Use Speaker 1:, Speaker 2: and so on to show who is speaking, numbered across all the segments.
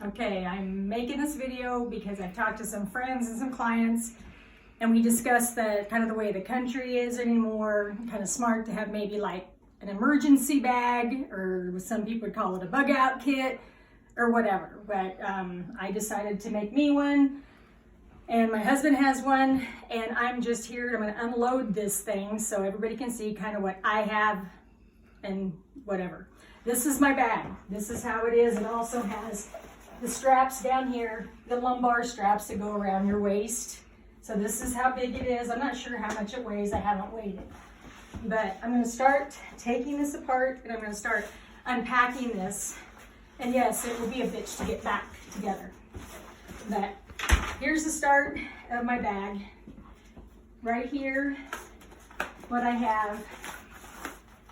Speaker 1: Okay, I'm making this video because I've talked to some friends and some clients, and we discussed the kind of the way the country is anymore. Kind of smart to have maybe like an emergency bag, or some people would call it a bug out kit or whatever. But I decided to make me one, and my husband has one, and I'm just here. I'm going to unload this thing so everybody can see kind of what I have and whatever. This is my bag. This is how it is. It also has the straps down here, the lumbar straps that go around your waist. So this is how big it is. I'm not sure how much it weighs. I haven't weighed it. But I'm going to start taking this apart, and I'm going to start unpacking this. And yes, it will be a bitch to get back together. But here's the start of my bag. Right here, what I have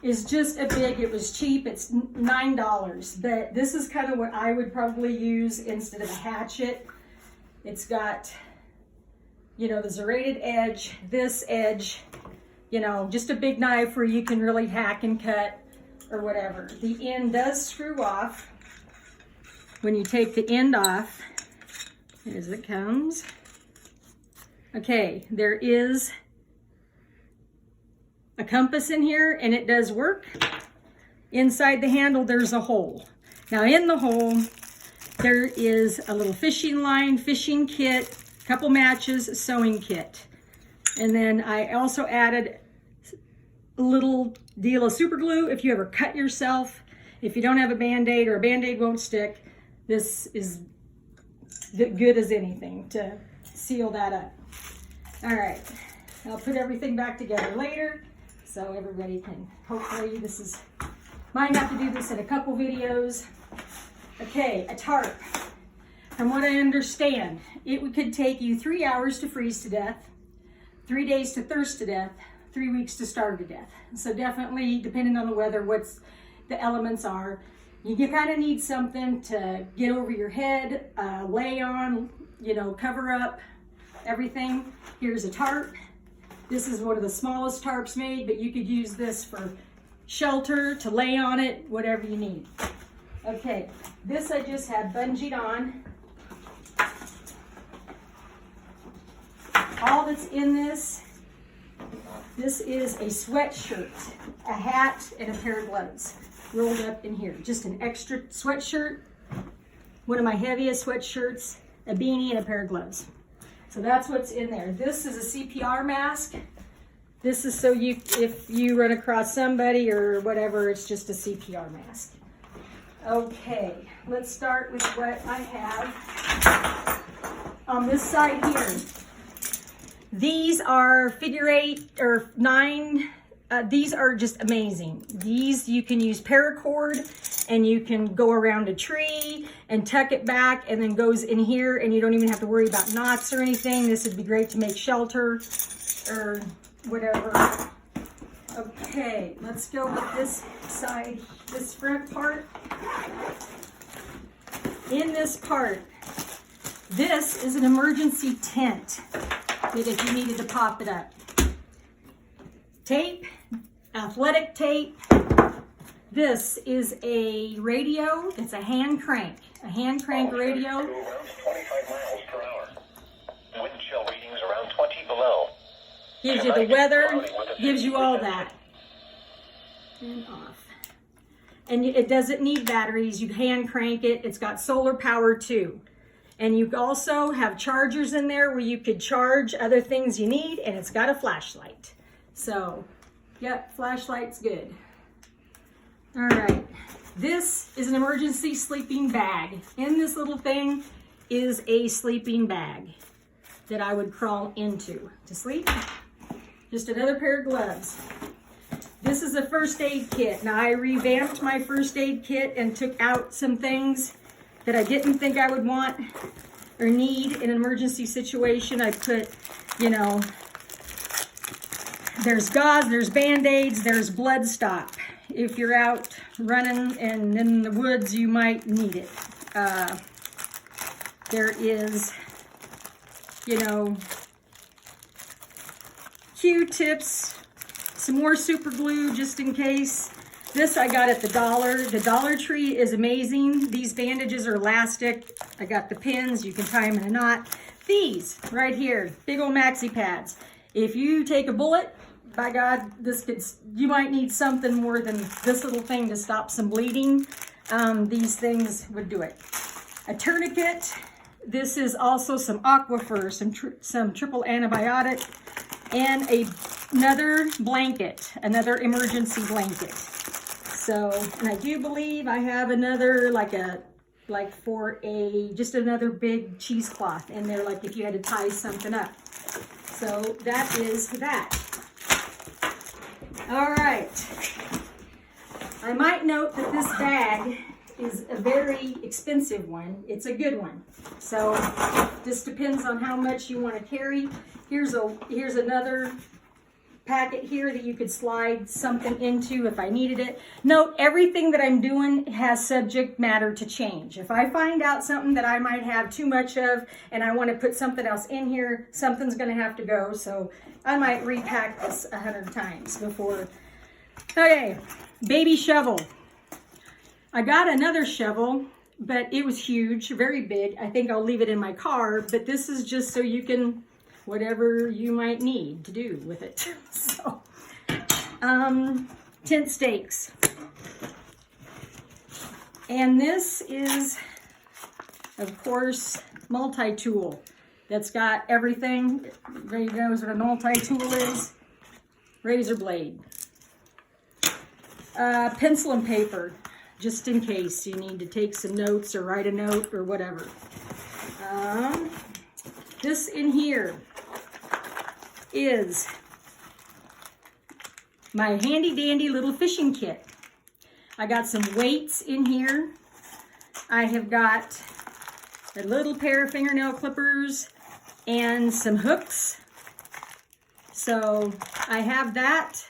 Speaker 1: is just a big, it was cheap, it's $9, but this is kind of what I would probably use instead of a hatchet. It's got, you know, the serrated edge, this edge, you know, just a big knife where you can really hack and cut or whatever. The end does screw off. When you take the end off, as it comes, okay, there is a compass in here, and it does work. Inside the handle, there's a hole. Now in the hole, there is a little fishing line, fishing kit, a couple matches, a sewing kit. And then I also added a little deal of super glue if you ever cut yourself. If you don't have a Band-Aid or a Band-Aid won't stick, this is good as anything to seal that up. All right, I'll put everything back together later, so everybody can, hopefully might have to do this in a couple videos. Okay, a tarp. From what I understand, it could take you 3 hours to freeze to death, 3 days to thirst to death, 3 weeks to starve to death. So definitely, depending on the weather, what's the elements are, you kind of need something to get over your head, lay on, you know, cover up everything. Here's a tarp. This is one of the smallest tarps made, but you could use this for shelter, to lay on it, whatever you need. Okay, this I just had bungeed on. All that's in this is a sweatshirt, a hat, and a pair of gloves rolled up in here. Just an extra sweatshirt, one of my heaviest sweatshirts, a beanie, and a pair of gloves. So that's what's in there. This is a CPR mask. This is so if you run across somebody or whatever, it's just a CPR mask. Okay, let's start with what I have on this side here. These are figure 8 or 9. These are just amazing. These you can use paracord, and you can go around a tree and tuck it back, and then goes in here, and you don't even have to worry about knots or anything. This would be great to make shelter or whatever. Okay, let's go with this side, this front part. In this part, this is an emergency tent that if you needed to pop it up. Tape, athletic tape. This is a radio. It's a hand crank radio.
Speaker 2: Around 25 miles per hour. Wind chill readings around 20 below.
Speaker 1: Gives you the weather, gives you all that. And off. And it doesn't need batteries. You hand crank it. It's got solar power too. And you also have chargers in there where you could charge other things you need, and it's got a flashlight. So, yep, flashlight's good. All right, this is an emergency sleeping bag. In this little thing is a sleeping bag that I would crawl into to sleep. Just another pair of gloves. This is a first aid kit. Now I revamped my first aid kit and took out some things that I didn't think I would want or need in an emergency situation. I put, you know, there's gauze, there's Band-Aids, there's blood stop. If you're out running and in the woods, you might need it. There is, you know, Q-tips, some more super glue just in case. This I got at the Dollar. The Dollar Tree is amazing. These bandages are elastic. I got the pins. You can tie them in a knot. These right here, big old maxi pads. If you take a bullet, by God, you might need something more than this little thing to stop some bleeding. These things would do it. A tourniquet. This is also some Aquaphor, some triple antibiotic, and another blanket, another emergency blanket. So, and I do believe I have another, just another big cheesecloth in there, like if you had to tie something up. So that is that. All right. I might note that this bag is a very expensive one. It's a good one. So this depends on how much you want to carry. Here's another packet here that you could slide something into if I needed it. Note, everything that I'm doing has subject matter to change. If I find out something that I might have too much of and I want to put something else in here, something's going to have to go. So I might repack this 100 times before. Okay, baby shovel. I got another shovel, but it was huge, very big. I think I'll leave it in my car, but this is just so you can, whatever you might need to do with it. So, tent stakes. And this is, of course, multi-tool. That's got everything. Everybody knows what a multi-tool is. Razor blade. Pencil and paper, just in case you need to take some notes or write a note or whatever. This in here is my handy dandy little fishing kit. I got some weights in here. I have got a little pair of fingernail clippers and some hooks. So I have that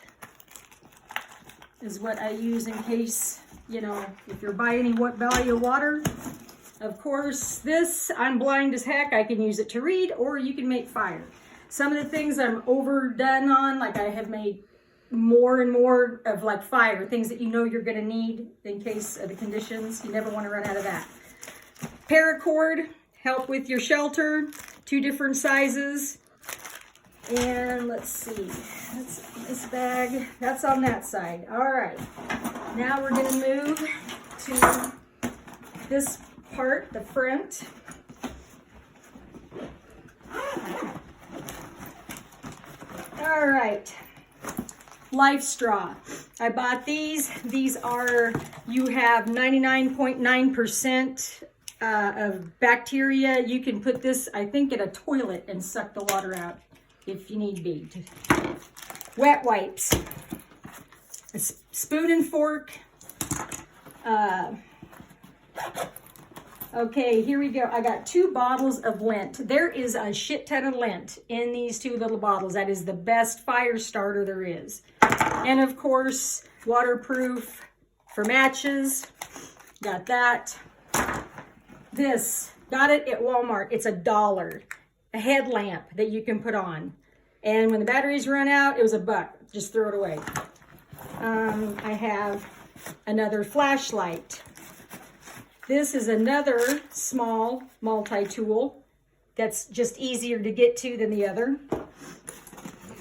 Speaker 1: is what I use in case, you know, if you're by any body of water. Of course, this, I'm blind as heck. I can use it to read, or you can make fire. Some of the things I'm overdone on, like I have made more and more of like fire, things that you know you're gonna need in case of the conditions. You never wanna run out of that. Paracord, help with your shelter, 2 different sizes. And let's see, that's this bag, that's on that side. All right, now we're gonna move to this part, the front. All right, Life Straw. I bought these. These are, you have 99.9% of bacteria. You can put this, I think, in a toilet and suck the water out if you need be. Wet wipes. A spoon and fork. Okay, here we go. I got 2 bottles of lint. There is a shit ton of lint in these 2 little bottles. That is the best fire starter there is. And of course, waterproof for matches. Got that. This, got it at Walmart. It's $1. A headlamp that you can put on. And when the batteries run out, it was $1. Just throw it away. I have another flashlight. This is another small multi-tool that's just easier to get to than the other.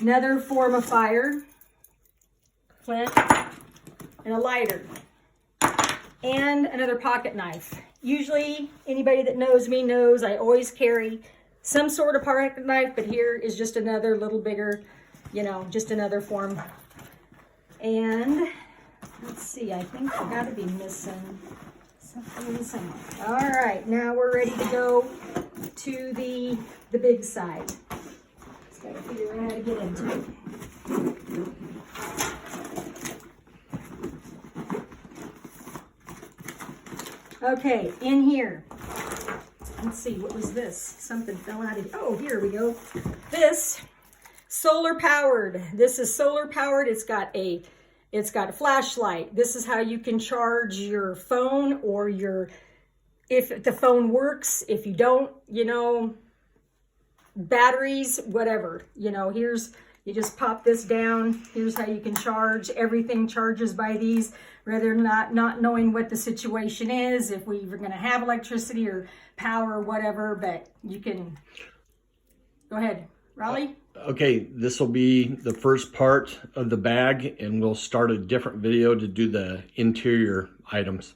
Speaker 1: Another form of fire, flint, and a lighter. And another pocket knife. Usually, anybody that knows me knows I always carry some sort of pocket knife, but here is just another little bigger, you know, just another form. And let's see, I think I gotta be missing something somewhere. All right, now we're ready to go to the big side. Just gotta figure out how to get into it. Okay, in here. Let's see, what was this? Something fell out of, oh, here we go. This, solar powered. This is solar powered. It's got a flashlight. This is how you can charge your phone or if the phone works, if you don't, you know, batteries, whatever. You know, you just pop this down. Here's how you can charge. Everything charges by these. rather not knowing what the situation is, if we were going to have electricity or power or whatever. But you can go ahead, Raleigh.
Speaker 3: Okay, this will be the first part of the bag, and we'll start a different video to do the interior items.